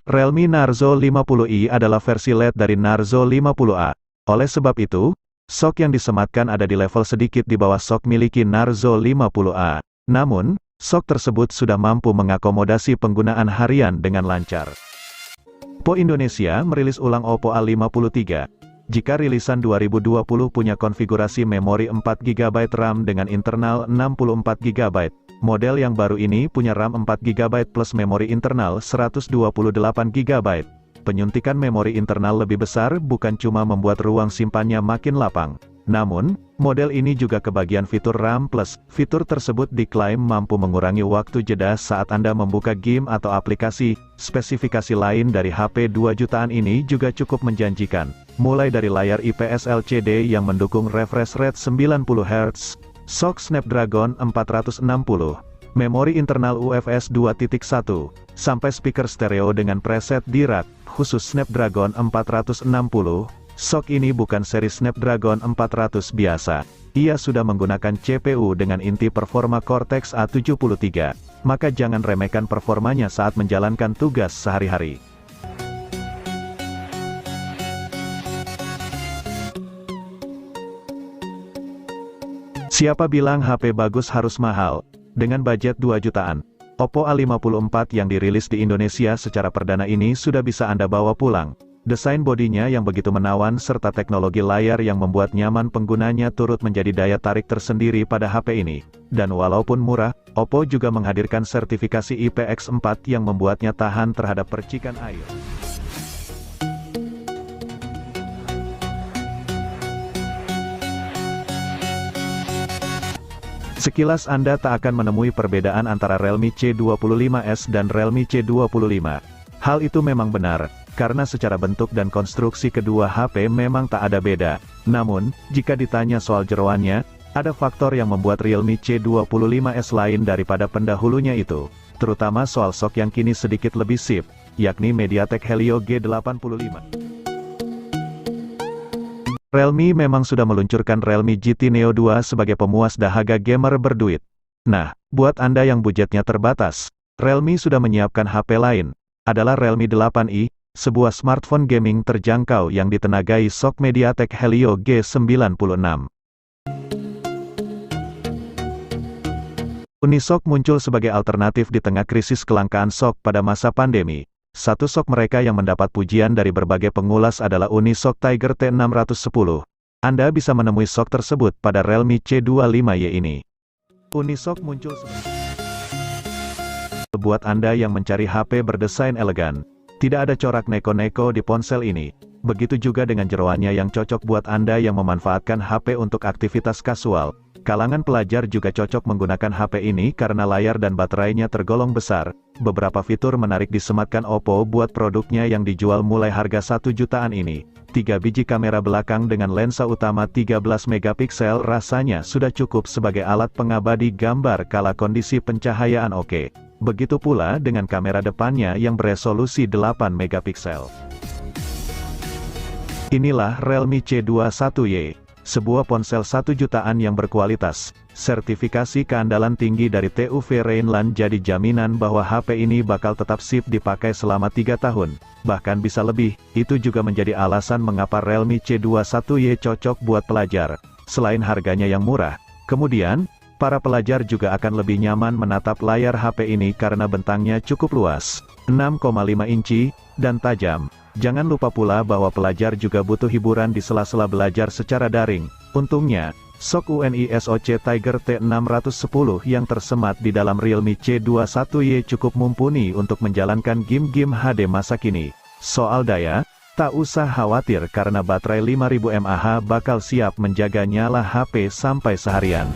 Realme Narzo 50i adalah versi LED dari Narzo 50A. Oleh sebab itu, sok yang disematkan ada di level sedikit di bawah sok miliki Narzo 50A. Namun, sok tersebut sudah mampu mengakomodasi penggunaan harian dengan lancar. Oppo Indonesia merilis ulang Oppo A53. Jika rilisan 2020 punya konfigurasi memori 4GB RAM dengan internal 64GB, model yang baru ini punya RAM 4GB plus memori internal 128GB. Penyuntikan memori internal lebih besar bukan cuma membuat ruang simpannya makin lapang. Namun, model ini juga kebagian fitur RAM+. Fitur tersebut diklaim mampu mengurangi waktu jeda saat Anda membuka game atau aplikasi. Spesifikasi lain dari HP 2 jutaan ini juga cukup menjanjikan. Mulai dari layar IPS LCD yang mendukung refresh rate 90Hz, SoC Snapdragon 460, memori internal UFS 2.1, sampai speaker stereo dengan preset di rak, khusus Snapdragon 460. SoC ini bukan seri Snapdragon 400 biasa. Ia sudah menggunakan CPU dengan inti performa Cortex A73, maka jangan remehkan performanya saat menjalankan tugas sehari-hari. Siapa bilang HP bagus harus mahal? Dengan budget 2 jutaan, Oppo A54 yang dirilis di Indonesia secara perdana ini sudah bisa Anda bawa pulang. Desain bodinya yang begitu menawan serta teknologi layar yang membuat nyaman penggunanya turut menjadi daya tarik tersendiri pada HP ini. Dan walaupun murah, Oppo juga menghadirkan sertifikasi IPX4 yang membuatnya tahan terhadap percikan air. Sekilas Anda tak akan menemui perbedaan antara Realme C25s dan Realme C25. Hal itu memang benar, karena secara bentuk dan konstruksi kedua HP memang tak ada beda. Namun, jika ditanya soal jeroannya, ada faktor yang membuat Realme C25s lain daripada pendahulunya itu. Terutama soal SoC yang kini sedikit lebih sip, yakni MediaTek Helio G85. Realme memang sudah meluncurkan Realme GT Neo 2 sebagai pemuas dahaga gamer berduit. Nah, buat Anda yang budgetnya terbatas, Realme sudah menyiapkan HP lain, adalah Realme 8i, sebuah smartphone gaming terjangkau yang ditenagai SoC MediaTek Helio G96. Unisoc muncul sebagai alternatif di tengah krisis kelangkaan SoC pada masa pandemi. Satu SoC mereka yang mendapat pujian dari berbagai pengulas adalah Unisoc Tiger T610. Anda bisa menemui SoC tersebut pada Realme C25y ini. Unisoc muncul buat Anda yang mencari HP berdesain elegan. Tidak ada corak neko-neko di ponsel ini. Begitu juga dengan jeroannya yang cocok buat Anda yang memanfaatkan HP untuk aktivitas kasual. Kalangan pelajar juga cocok menggunakan HP ini karena layar dan baterainya tergolong besar. Beberapa fitur menarik disematkan Oppo buat produknya yang dijual mulai harga 1 jutaan ini. 3 biji kamera belakang dengan lensa utama 13 megapiksel rasanya sudah cukup sebagai alat pengabadi gambar kala kondisi pencahayaan oke. Begitu pula dengan kamera depannya yang beresolusi 8 megapiksel. Inilah Realme C21y. Sebuah ponsel 1 jutaan yang berkualitas. Sertifikasi keandalan tinggi dari TÜV Rheinland jadi jaminan bahwa HP ini bakal tetap sip dipakai selama 3 tahun. Bahkan bisa lebih, itu juga menjadi alasan mengapa Realme C21y cocok buat pelajar. Selain harganya yang murah, kemudian, para pelajar juga akan lebih nyaman menatap layar HP ini karena bentangnya cukup luas, 6,5 inci, dan tajam. Jangan lupa pula bahwa pelajar juga butuh hiburan di sela-sela belajar secara daring. Untungnya, SoC Unisoc Tiger T610 yang tersemat di dalam Realme C21y cukup mumpuni untuk menjalankan game-game HD masa kini. Soal daya, tak usah khawatir karena baterai 5000 mAh bakal siap menjaga nyala HP sampai seharian.